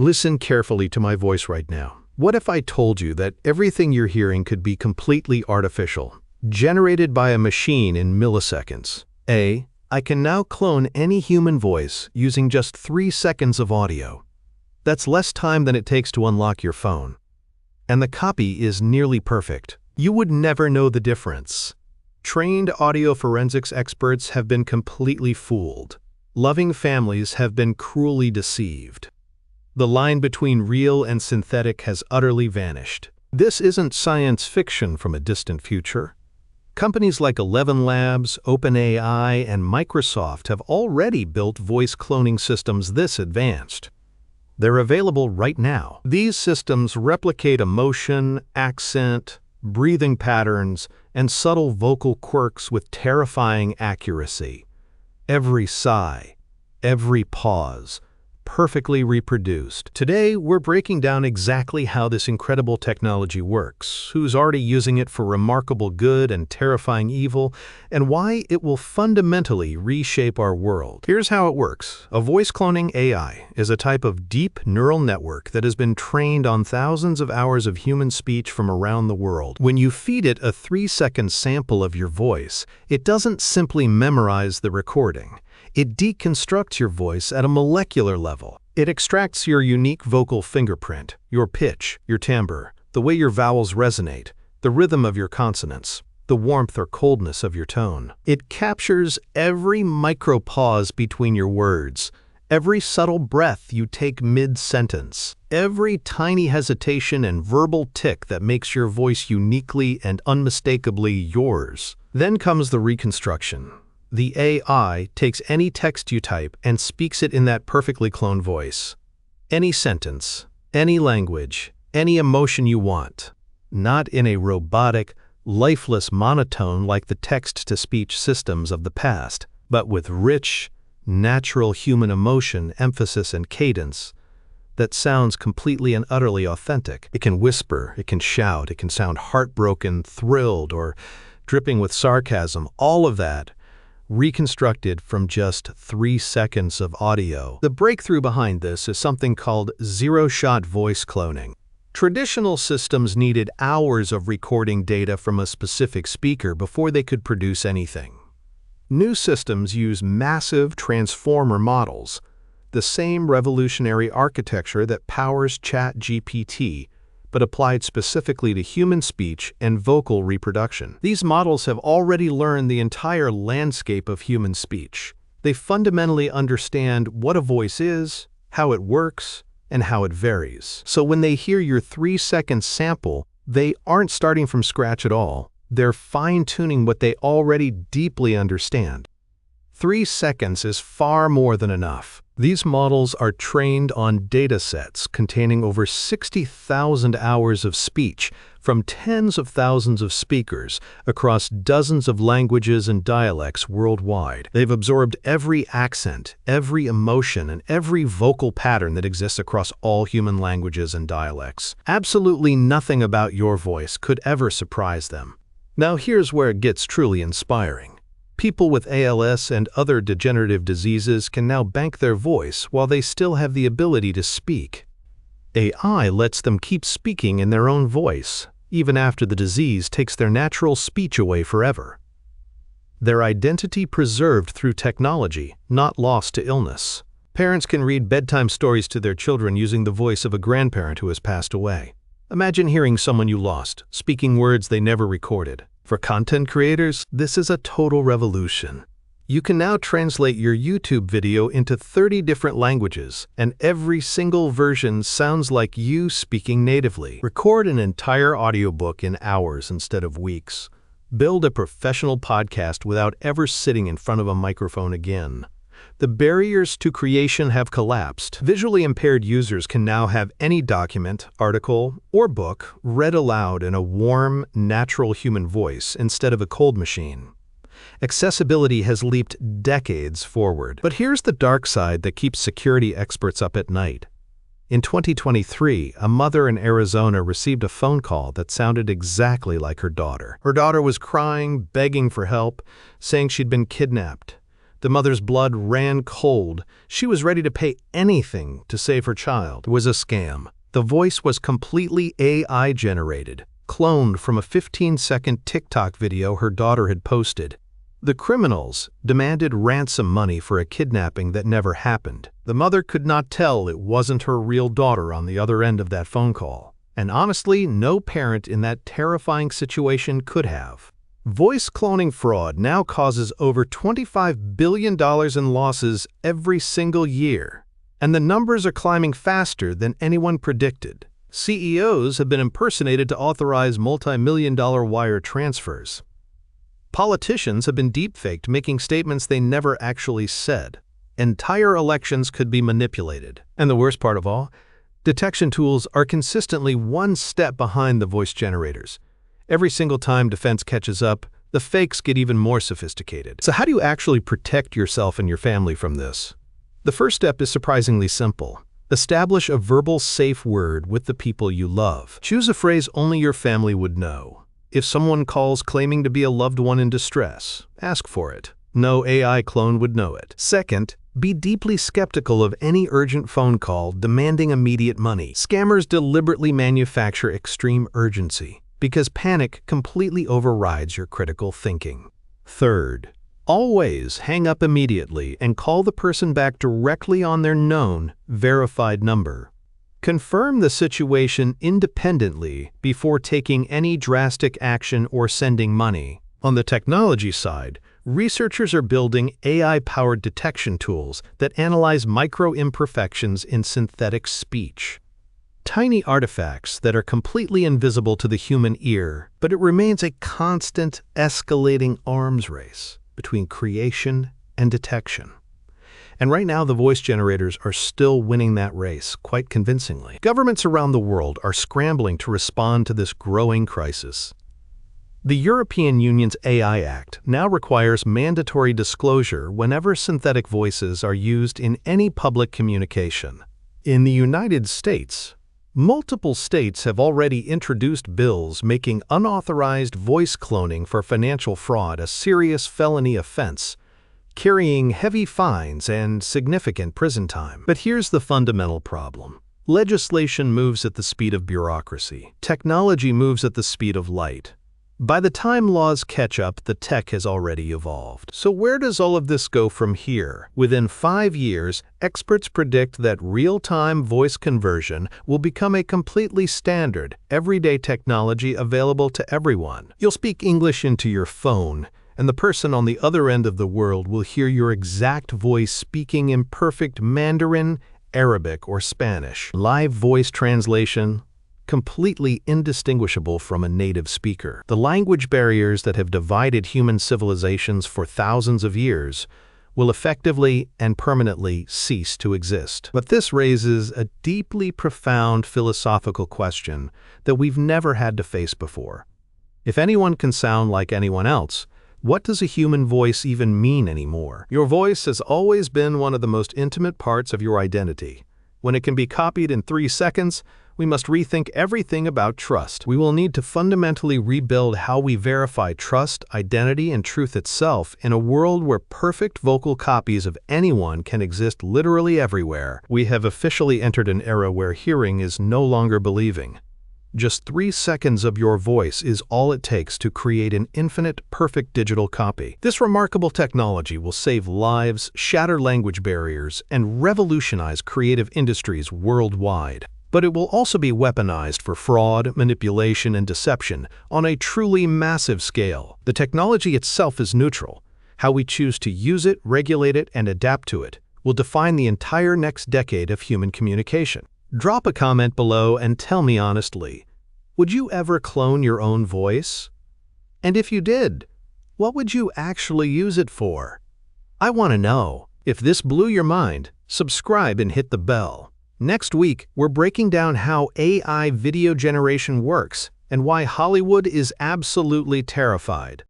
Listen carefully to my voice right now. What if I told you that everything you're hearing could be completely artificial, generated by a machine in milliseconds? I can now clone any human voice using just 3 seconds of audio. That's less time than it takes to unlock your phone. And the copy is nearly perfect. You would never know the difference. Trained audio forensics experts have been completely fooled. Loving families have been cruelly deceived. The line between real and synthetic has utterly vanished. This isn't science fiction from a distant future. Companies like 11 Labs, OpenAI, and Microsoft have already built voice cloning systems this advanced. They're available right now. These systems replicate emotion, accent, breathing patterns, and subtle vocal quirks with terrifying accuracy. Every sigh, every pause, perfectly reproduced. Today, we're breaking down exactly how this incredible technology works, who's already using it for remarkable good and terrifying evil, and why it will fundamentally reshape our world. Here's how it works. A voice cloning AI is a type of deep neural network that has been trained on thousands of hours of human speech from around the world. When you feed it a 3-second sample of your voice, it doesn't simply memorize the recording. It deconstructs your voice at a molecular level. It extracts your unique vocal fingerprint, your pitch, your timbre, the way your vowels resonate, the rhythm of your consonants, the warmth or coldness of your tone. It captures every micro-pause between your words, every subtle breath you take mid-sentence, every tiny hesitation and verbal tick that makes your voice uniquely and unmistakably yours. Then comes the reconstruction. The AI takes any text you type and speaks it in that perfectly cloned voice. Any sentence, any language, any emotion you want. Not in a robotic, lifeless monotone like the text-to-speech systems of the past, but with rich, natural human emotion, emphasis, and cadence that sounds completely and utterly authentic. It can whisper, it can shout, it can sound heartbroken, thrilled, or dripping with sarcasm, all of that reconstructed from just 3 seconds of audio. The breakthrough behind this is something called zero-shot voice cloning. Traditional systems needed hours of recording data from a specific speaker before they could produce anything. New systems use massive transformer models, the same revolutionary architecture that powers ChatGPT, but applied specifically to human speech and vocal reproduction. These models have already learned the entire landscape of human speech. They fundamentally understand what a voice is, how it works, and how it varies. So when they hear your 3-second sample, they aren't starting from scratch at all. They're fine-tuning what they already deeply understand. 3 seconds is far more than enough. These models are trained on datasets containing over 60,000 hours of speech from tens of thousands of speakers across dozens of languages and dialects worldwide. They've absorbed every accent, every emotion, and every vocal pattern that exists across all human languages and dialects. Absolutely nothing about your voice could ever surprise them. Now here's where it gets truly inspiring. People with ALS and other degenerative diseases can now bank their voice while they still have the ability to speak. AI lets them keep speaking in their own voice, even after the disease takes their natural speech away forever. Their identity preserved through technology, not lost to illness. Parents can read bedtime stories to their children using the voice of a grandparent who has passed away. Imagine hearing someone you lost, speaking words they never recorded. For content creators, this is a total revolution. You can now translate your YouTube video into 30 different languages, and every single version sounds like you speaking natively. Record an entire audiobook in hours instead of weeks. Build a professional podcast without ever sitting in front of a microphone again. The barriers to creation have collapsed. Visually impaired users can now have any document, article, or book read aloud in a warm, natural human voice instead of a cold machine. Accessibility has leaped decades forward. But here's the dark side that keeps security experts up at night. In 2023, a mother in Arizona received a phone call that sounded exactly like her daughter. Her daughter was crying, begging for help, saying she'd been kidnapped. The mother's blood ran cold. She was ready to pay anything to save her child. It was a scam. The voice was completely AI-generated, cloned from a 15-second TikTok video her daughter had posted. The criminals demanded ransom money for a kidnapping that never happened. The mother could not tell it wasn't her real daughter on the other end of that phone call. And honestly, no parent in that terrifying situation could have. Voice cloning fraud now causes over $25 billion in losses every single year. And the numbers are climbing faster than anyone predicted. CEOs have been impersonated to authorize multi-million-dollar wire transfers. Politicians have been deepfaked, making statements they never actually said. Entire elections could be manipulated. And the worst part of all, detection tools are consistently one step behind the voice generators. Every single time defense catches up, the fakes get even more sophisticated. So how do you actually protect yourself and your family from this? The first step is surprisingly simple. Establish a verbal safe word with the people you love. Choose a phrase only your family would know. If someone calls claiming to be a loved one in distress, ask for it. No AI clone would know it. Second, be deeply skeptical of any urgent phone call demanding immediate money. Scammers deliberately manufacture extreme urgency because panic completely overrides your critical thinking. Third, always hang up immediately and call the person back directly on their known, verified number. Confirm the situation independently before taking any drastic action or sending money. On the technology side, researchers are building AI-powered detection tools that analyze micro-imperfections in synthetic speech. Tiny artifacts that are completely invisible to the human ear, but it remains a constant, escalating arms race between creation and detection. And right now, the voice generators are still winning that race quite convincingly. Governments around the world are scrambling to respond to this growing crisis. The European Union's AI Act now requires mandatory disclosure whenever synthetic voices are used in any public communication. In the United States, multiple states have already introduced bills making unauthorized voice cloning for financial fraud a serious felony offense, carrying heavy fines and significant prison time. But here's the fundamental problem. Legislation moves at the speed of bureaucracy. Technology moves at the speed of light. By the time laws catch up, the tech has already evolved. So where does all of this go from here? Within 5 years, experts predict that real-time voice conversion will become a completely standard, everyday technology available to everyone. You'll speak English into your phone, and the person on the other end of the world will hear your exact voice speaking in perfect Mandarin, Arabic, or Spanish. Live voice translation, completely indistinguishable from a native speaker. The language barriers that have divided human civilizations for thousands of years will effectively and permanently cease to exist. But this raises a deeply profound philosophical question that we've never had to face before. If anyone can sound like anyone else, what does a human voice even mean anymore? Your voice has always been one of the most intimate parts of your identity. When it can be copied in 3 seconds, we must rethink everything about trust. We will need to fundamentally rebuild how we verify trust, identity, and truth itself in a world where perfect vocal copies of anyone can exist literally everywhere. We have officially entered an era where hearing is no longer believing. Just 3 seconds of your voice is all it takes to create an infinite, perfect digital copy. This remarkable technology will save lives, shatter language barriers, and revolutionize creative industries worldwide. But it will also be weaponized for fraud, manipulation, and deception on a truly massive scale. The technology itself is neutral. How we choose to use it, regulate it, and adapt to it will define the entire next decade of human communication. Drop a comment below and tell me honestly, would you ever clone your own voice? And if you did, what would you actually use it for? I want to know. If this blew your mind, subscribe and hit the bell. Next week, we're breaking down how AI video generation works and why Hollywood is absolutely terrified.